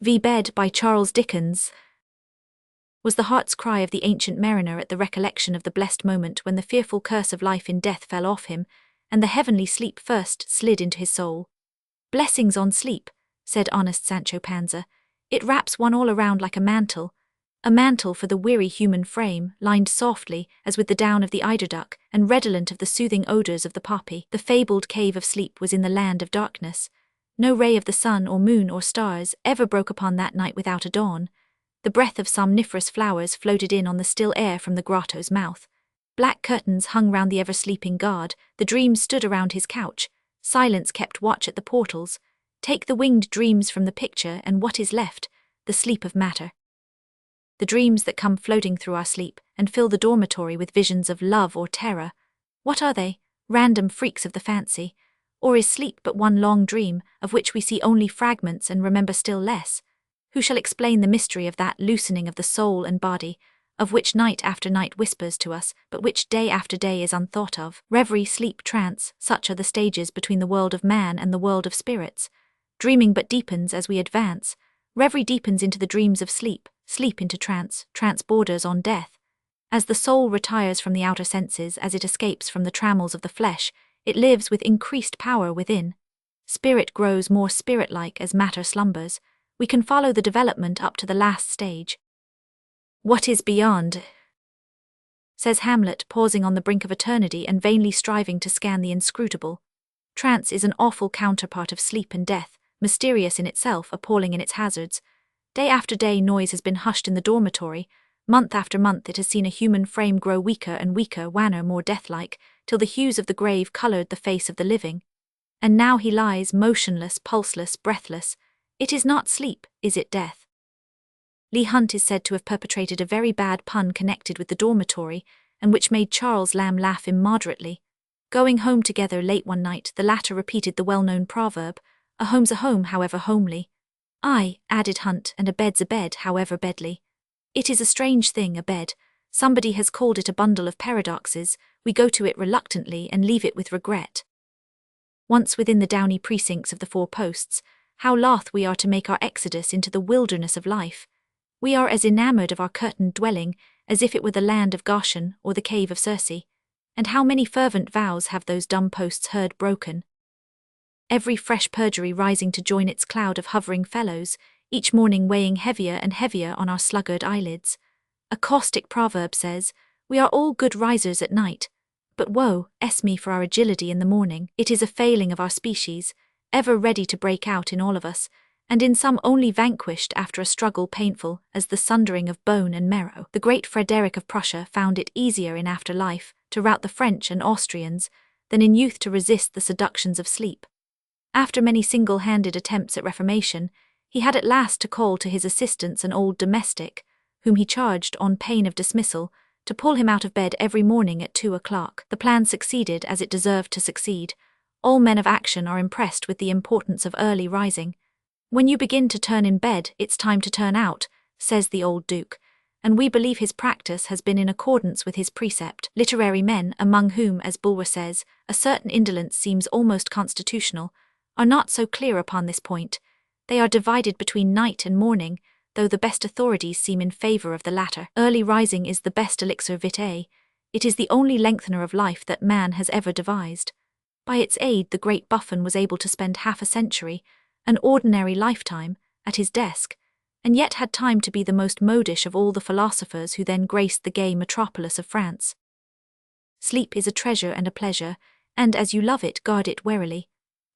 Bed by Charles Dickens was the heart's cry of the ancient mariner at the recollection of the blessed moment when the fearful curse of life in death fell off him, and the heavenly sleep first slid into his soul. "Blessings on sleep," said honest Sancho Panza. "It wraps one all around like a mantle for the weary human frame, lined softly, as with the down of the eiderduck, and redolent of the soothing odours of the poppy." The fabled cave of sleep was in the land of darkness. No ray of the sun or moon or stars ever broke upon that night without a dawn. The breath of somniferous flowers floated in on the still air from the grotto's mouth. Black curtains hung round the ever-sleeping guard, the dreams stood around his couch, silence kept watch at the portals. Take the winged dreams from the picture, and what is left? The sleep of matter. The dreams that come floating through our sleep, and fill the dormitory with visions of love or terror. What are they? Random freaks of the fancy? Or is sleep but one long dream, of which we see only fragments and remember still less? Who shall explain the mystery of that loosening of the soul and body, of which night after night whispers to us, but which day after day is unthought of? Reverie, sleep, trance, such are the stages between the world of man and the world of spirits. Dreaming but deepens as we advance. Reverie deepens into the dreams of sleep, sleep into trance, trance borders on death. As the soul retires from the outer senses, as it escapes from the trammels of the flesh, it lives with increased power within. Spirit grows more spirit-like as matter slumbers. We can follow the development up to the last stage. "What is beyond?" says Hamlet, pausing on the brink of eternity and vainly striving to scan the inscrutable. Trance is an awful counterpart of sleep and death, mysterious in itself, appalling in its hazards. Day after day noise has been hushed in the dormitory. Month after month it has seen a human frame grow weaker and weaker, wanner, more death-like, till the hues of the grave coloured the face of the living. And now he lies, motionless, pulseless, breathless. It is not sleep, is it death? Leigh Hunt is said to have perpetrated a very bad pun connected with the dormitory, and which made Charles Lamb laugh immoderately. Going home together late one night, the latter repeated the well-known proverb, "A home's a home, however homely." "Aye," added Hunt, "and a bed's a bed, however bedly." It is a strange thing, a bed. Somebody has called it a bundle of paradoxes. We go to it reluctantly and leave it with regret. Once within the downy precincts of the four posts, how loth we are to make our exodus into the wilderness of life. We are as enamoured of our curtained dwelling as if it were the land of Goshen or the cave of Circe. And how many fervent vows have those dumb posts heard broken? Every fresh perjury rising to join its cloud of hovering fellows, each morning weighing heavier and heavier on our sluggard eyelids. A caustic proverb says, "We are all good risers at night." But woe es me for our agility in the morning. It is a failing of our species, ever ready to break out in all of us, and in some only vanquished after a struggle painful as the sundering of bone and marrow. The great Frederick of Prussia found it easier in after life to rout the French and Austrians than in youth to resist the seductions of sleep. After many single-handed attempts at reformation, he had at last to call to his assistance an old domestic, whom he charged, on pain of dismissal, to pull him out of bed every morning at 2 o'clock. The plan succeeded as it deserved to succeed. All men of action are impressed with the importance of early rising. "When you begin to turn in bed, it's time to turn out," says the old Duke, and we believe his practice has been in accordance with his precept. Literary men, among whom, as Bulwer says, a certain indolence seems almost constitutional, are not so clear upon this point. They are divided between night and morning, though the best authorities seem in favour of the latter. Early rising is the best elixir vitae. It is the only lengthener of life that man has ever devised. By its aid the great Buffon was able to spend half a century, an ordinary lifetime, at his desk, and yet had time to be the most modish of all the philosophers who then graced the gay metropolis of France. Sleep is a treasure and a pleasure, and as you love it, guard it warily.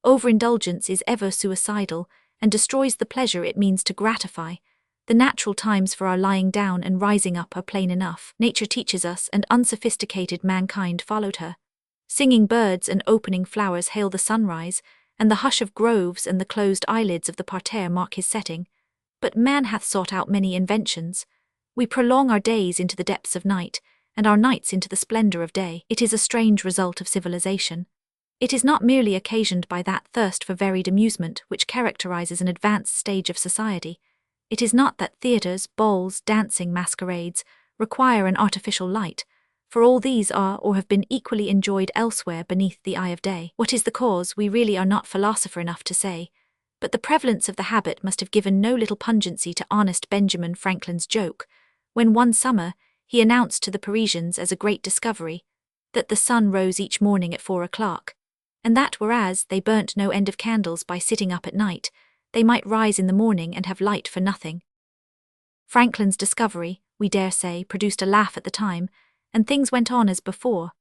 Overindulgence is ever suicidal, and destroys the pleasure it means to gratify. The natural times for our lying down and rising up are plain enough. Nature teaches us, and unsophisticated mankind followed her. Singing birds and opening flowers hail the sunrise, and the hush of groves and the closed eyelids of the parterre mark his setting. But man hath sought out many inventions. We prolong our days into the depths of night, and our nights into the splendour of day. It is a strange result of civilization. It is not merely occasioned by that thirst for varied amusement which characterizes an advanced stage of society. It is not that theatres, balls, dancing, masquerades require an artificial light, for all these are or have been equally enjoyed elsewhere beneath the eye of day. What is the cause, we really are not philosopher enough to say, But the prevalence of the habit must have given no little pungency to honest Benjamin Franklin's joke, when one summer he announced to the Parisians as a great discovery that the sun rose each morning at 4 o'clock, and that whereas they burnt no end of candles by sitting up at night, they might rise in the morning and have light for nothing. Franklin's discovery, we dare say, produced a laugh at the time, and things went on as before.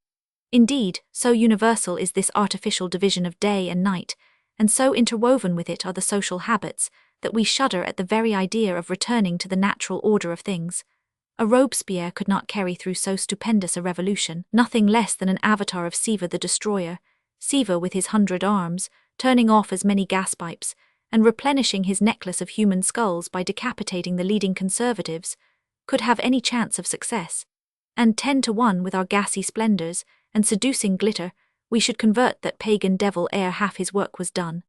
Indeed, so universal is this artificial division of day and night, and so interwoven with it are the social habits, that we shudder at the very idea of returning to the natural order of things. A Robespierre could not carry through so stupendous a revolution, nothing less than an avatar of Siva the Destroyer, Siva with his 100 arms, turning off as many gas pipes, and replenishing his necklace of human skulls by decapitating the leading conservatives, could have any chance of success. And 10 to 1 with our gassy splendors and seducing glitter, we should convert that pagan devil ere half his work was done.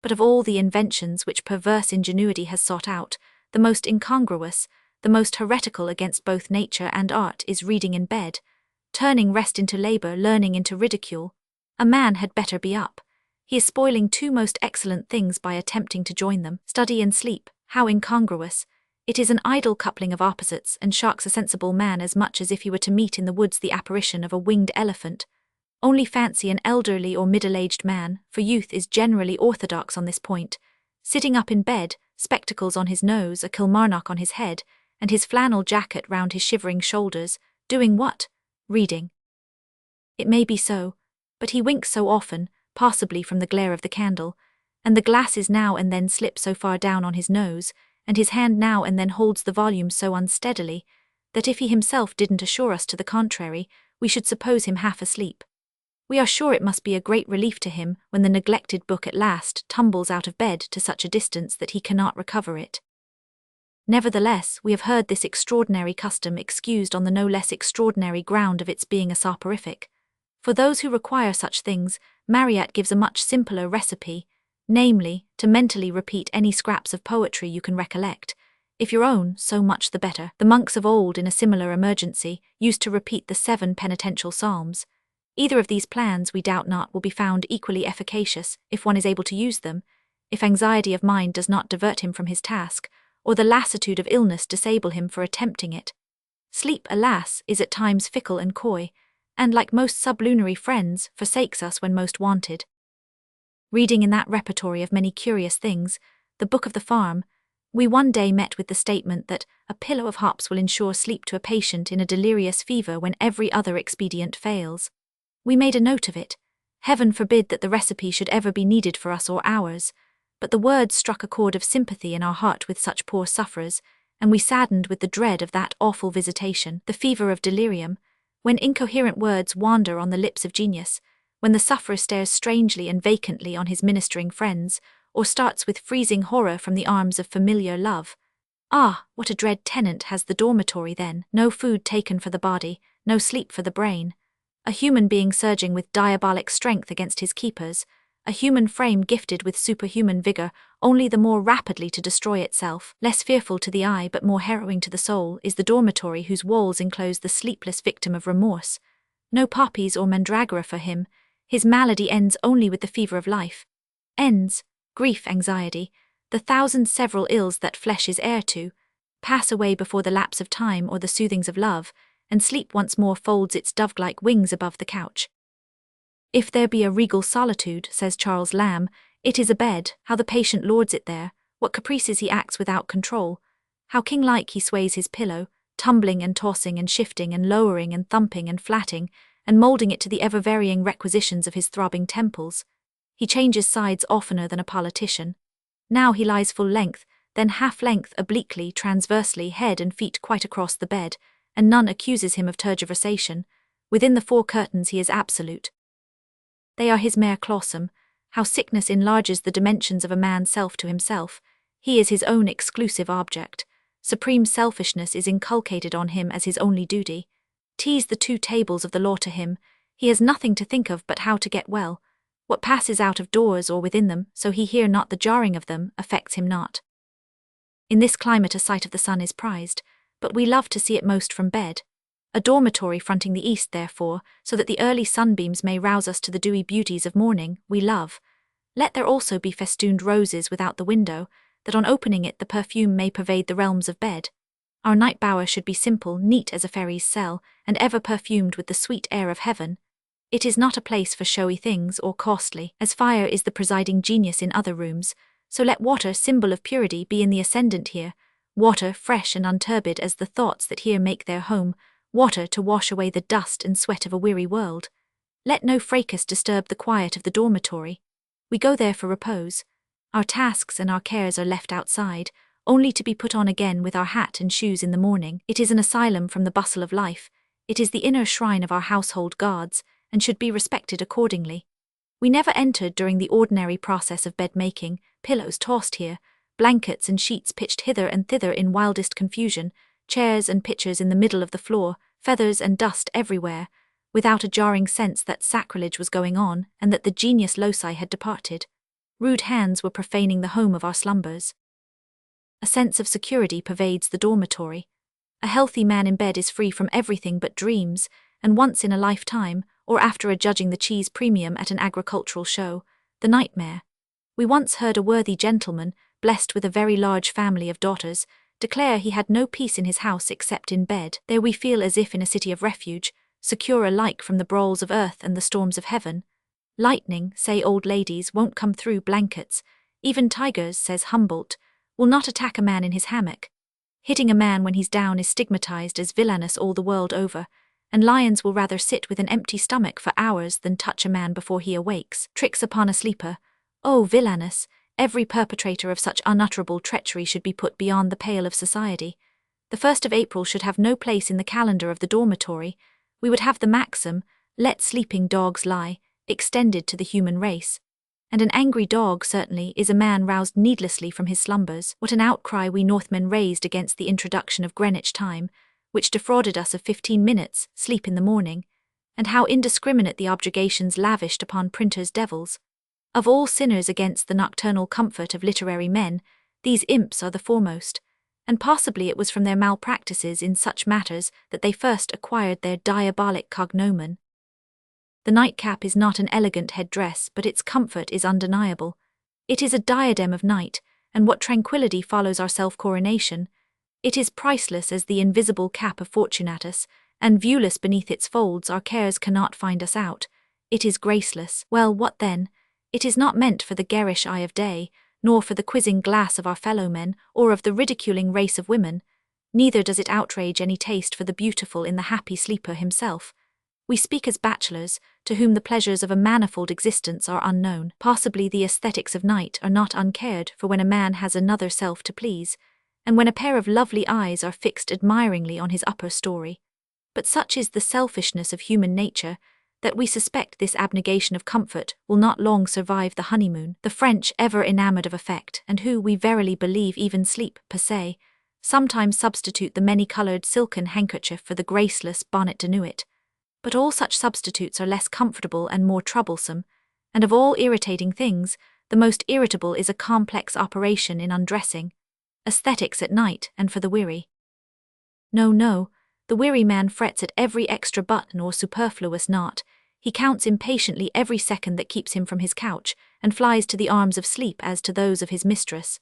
But of all the inventions which perverse ingenuity has sought out, the most incongruous, the most heretical against both nature and art is reading in bed, turning rest into labor, learning into ridicule. A man had better be up. He is spoiling two most excellent things by attempting to join them, study and sleep. How incongruous! It is an idle coupling of opposites, and shocks a sensible man as much as if he were to meet in the woods the apparition of a winged elephant. Only fancy an elderly or middle-aged man, for youth is generally orthodox on this point, sitting up in bed, spectacles on his nose, a Kilmarnock on his head, and his flannel jacket round his shivering shoulders, doing what? Reading. It may be so, but he winks so often, possibly from the glare of the candle, and the glasses now and then slip so far down on his nose, and his hand now and then holds the volume so unsteadily, that if he himself didn't assure us to the contrary, we should suppose him half asleep. We are sure it must be a great relief to him when the neglected book at last tumbles out of bed to such a distance that he cannot recover it. Nevertheless, we have heard this extraordinary custom excused on the no less extraordinary ground of its being a soporific. For those who require such things, Marryat gives a much simpler recipe, namely, to mentally repeat any scraps of poetry you can recollect. If your own, so much the better. The monks of old, in a similar emergency, used to repeat the 7 penitential psalms. Either of these plans, we doubt not, will be found equally efficacious, if one is able to use them, if anxiety of mind does not divert him from his task, or the lassitude of illness disable him for attempting it. Sleep, alas, is at times fickle and coy, and, like most sublunary friends, forsakes us when most wanted. Reading in that repertory of many curious things, the Book of the Farm, we one day met with the statement that a pillow of hops will ensure sleep to a patient in a delirious fever when every other expedient fails. We made a note of it. Heaven forbid that the recipe should ever be needed for us or ours, but the words struck a chord of sympathy in our heart with such poor sufferers, and we saddened with the dread of that awful visitation, the fever of delirium, when incoherent words wander on the lips of genius, when the sufferer stares strangely and vacantly on his ministering friends, or starts with freezing horror from the arms of familiar love. Ah, what a dread tenant has the dormitory then! No food taken for the body, no sleep for the brain. A human being surging with diabolic strength against his keepers, a human frame gifted with superhuman vigor, only the more rapidly to destroy itself. Less fearful to the eye but more harrowing to the soul is the dormitory whose walls enclose the sleepless victim of remorse. No poppies or mandragora for him. His malady ends only with the fever of life. Ends, grief, anxiety, the 1,000 several ills that flesh is heir to, pass away before the lapse of time or the soothings of love, and sleep once more folds its dove-like wings above the couch. If there be a regal solitude, says Charles Lamb, it is a bed. How the patient lords it there, what caprices he acts without control, how king-like he sways his pillow, tumbling and tossing and shifting and lowering and thumping and flatting, and moulding it to the ever-varying requisitions of his throbbing temples. He changes sides oftener than a politician. Now he lies full length, then half length, obliquely, transversely, head and feet quite across the bed, and none accuses him of tergiversation. Within the 4 curtains he is absolute. They are his mere clawsome. How sickness enlarges the dimensions of a man's self to himself. He is his own exclusive object. Supreme selfishness is inculcated on him as his only duty. Tease the 2 tables of the law to him, he has nothing to think of but how to get well. What passes out of doors or within them, so he hear not the jarring of them, affects him not. In this climate a sight of the sun is prized, but we love to see it most from bed. A dormitory fronting the east, therefore, so that the early sunbeams may rouse us to the dewy beauties of morning, we love. Let there also be festooned roses without the window, that on opening it the perfume may pervade the realms of bed. Our night bower should be simple, neat as a fairy's cell, and ever perfumed with the sweet air of heaven. It is not a place for showy things or costly, as fire is the presiding genius in other rooms, so let water, symbol of purity, be in the ascendant here, water fresh and unturbid as the thoughts that here make their home, water to wash away the dust and sweat of a weary world. Let no fracas disturb the quiet of the dormitory. We go there for repose. Our tasks and our cares are left outside, only to be put on again with our hat and shoes in the morning. It is an asylum from the bustle of life. It is the inner shrine of our household gods, and should be respected accordingly. We never entered during the ordinary process of bed-making, pillows tossed here, blankets and sheets pitched hither and thither in wildest confusion, chairs and pitchers in the middle of the floor, feathers and dust everywhere, without a jarring sense that sacrilege was going on and that the genius loci had departed. Rude hands were profaning the home of our slumbers. A sense of security pervades the dormitory. A healthy man in bed is free from everything but dreams, and once in a lifetime, or after adjudging the cheese premium at an agricultural show, the nightmare. We once heard a worthy gentleman, blessed with a very large family of daughters, declare he had no peace in his house except in bed. There we feel as if in a city of refuge, secure alike from the brawls of earth and the storms of heaven. Lightning, say old ladies, won't come through blankets. Even tigers, says Humboldt, will not attack a man in his hammock. Hitting a man when he's down is stigmatized as villainous all the world over, and lions will rather sit with an empty stomach for hours than touch a man before he awakes. Tricks upon a sleeper. Oh, villainous! Every perpetrator of such unutterable treachery should be put beyond the pale of society. The 1st of April should have no place in the calendar of the dormitory. We would have the maxim, let sleeping dogs lie, extended to the human race. And an angry dog, certainly, is a man roused needlessly from his slumbers. What an outcry we Northmen raised against the introduction of Greenwich time, which defrauded us of 15 minutes, sleep in the morning, and how indiscriminate the objurgations lavished upon printers' devils. Of all sinners against the nocturnal comfort of literary men, these imps are the foremost, and possibly it was from their malpractices in such matters that they first acquired their diabolic cognomen. The nightcap is not an elegant headdress, but its comfort is undeniable. It is a diadem of night, and what tranquillity follows our self-coronation. It is priceless as the invisible cap of Fortunatus, and viewless beneath its folds our cares cannot find us out. It is graceless. Well, what then? It is not meant for the garish eye of day, nor for the quizzing glass of our fellow-men, or of the ridiculing race of women. Neither does it outrage any taste for the beautiful in the happy sleeper himself. We speak as bachelors, to whom the pleasures of a manifold existence are unknown. Possibly the aesthetics of night are not uncared for when a man has another self to please, and when a pair of lovely eyes are fixed admiringly on his upper story. But such is the selfishness of human nature, that we suspect this abnegation of comfort will not long survive the honeymoon. The French, ever enamoured of effect, and who, we verily believe, even sleep, per se, sometimes substitute the many-coloured silken handkerchief for the graceless bonnet de nuit. But all such substitutes are less comfortable and more troublesome, and of all irritating things, the most irritable is a complex operation in undressing. Aesthetics at night and for the weary. No, the weary man frets at every extra button or superfluous knot. He counts impatiently every second that keeps him from his couch, and flies to the arms of sleep as to those of his mistress.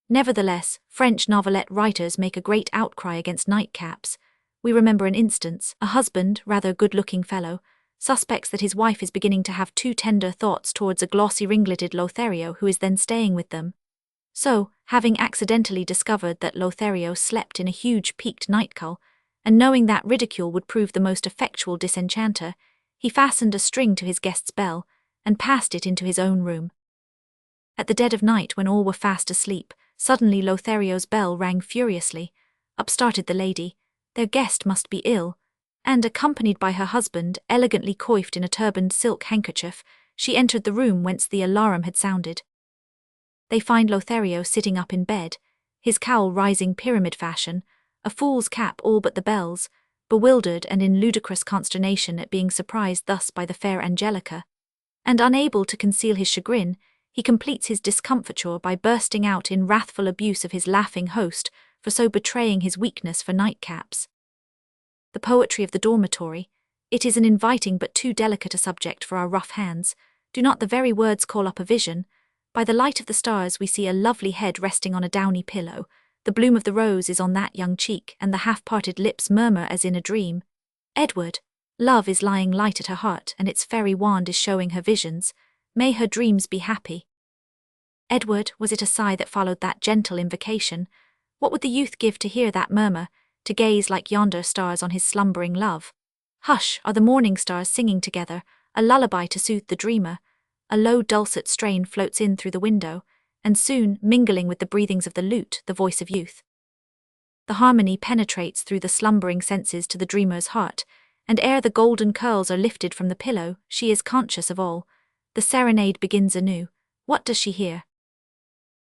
Nevertheless, French novelette writers make a great outcry against nightcaps. We remember an instance. A husband, rather good-looking fellow, suspects that his wife is beginning to have too tender thoughts towards a glossy ringleted Lothario who is then staying with them. So, having accidentally discovered that Lothario slept in a huge peaked nightcull, and knowing that ridicule would prove the most effectual disenchanter, he fastened a string to his guest's bell, and passed it into his own room. At the dead of night, when all were fast asleep, suddenly Lothario's bell rang furiously. Up started the lady. Their guest must be ill, and, accompanied by her husband, elegantly coiffed in a turbaned silk handkerchief, she entered the room whence the alarum had sounded. They find Lothario sitting up in bed, his cowl rising pyramid fashion, a fool's cap all but the bells, bewildered and in ludicrous consternation at being surprised thus by the fair Angelica, and unable to conceal his chagrin, he completes his discomfiture by bursting out in wrathful abuse of his laughing host for so betraying his weakness for nightcaps. The poetry of the dormitory. It is an inviting but too delicate a subject for our rough hands. Do not the very words call up a vision? By the light of the stars we see a lovely head resting on a downy pillow. The bloom of the rose is on that young cheek, and the half-parted lips murmur as in a dream. Edward, love is lying light at her heart, and its fairy wand is showing her visions. May her dreams be happy. Edward, was it a sigh that followed that gentle invocation? What would the youth give to hear that murmur, to gaze like yonder stars on his slumbering love? Hush, are the morning stars singing together, a lullaby to soothe the dreamer. A low dulcet strain floats in through the window, and soon, mingling with the breathings of the lute, the voice of youth. The harmony penetrates through the slumbering senses to the dreamer's heart, and ere the golden curls are lifted from the pillow, she is conscious of all. The serenade begins anew. What does she hear?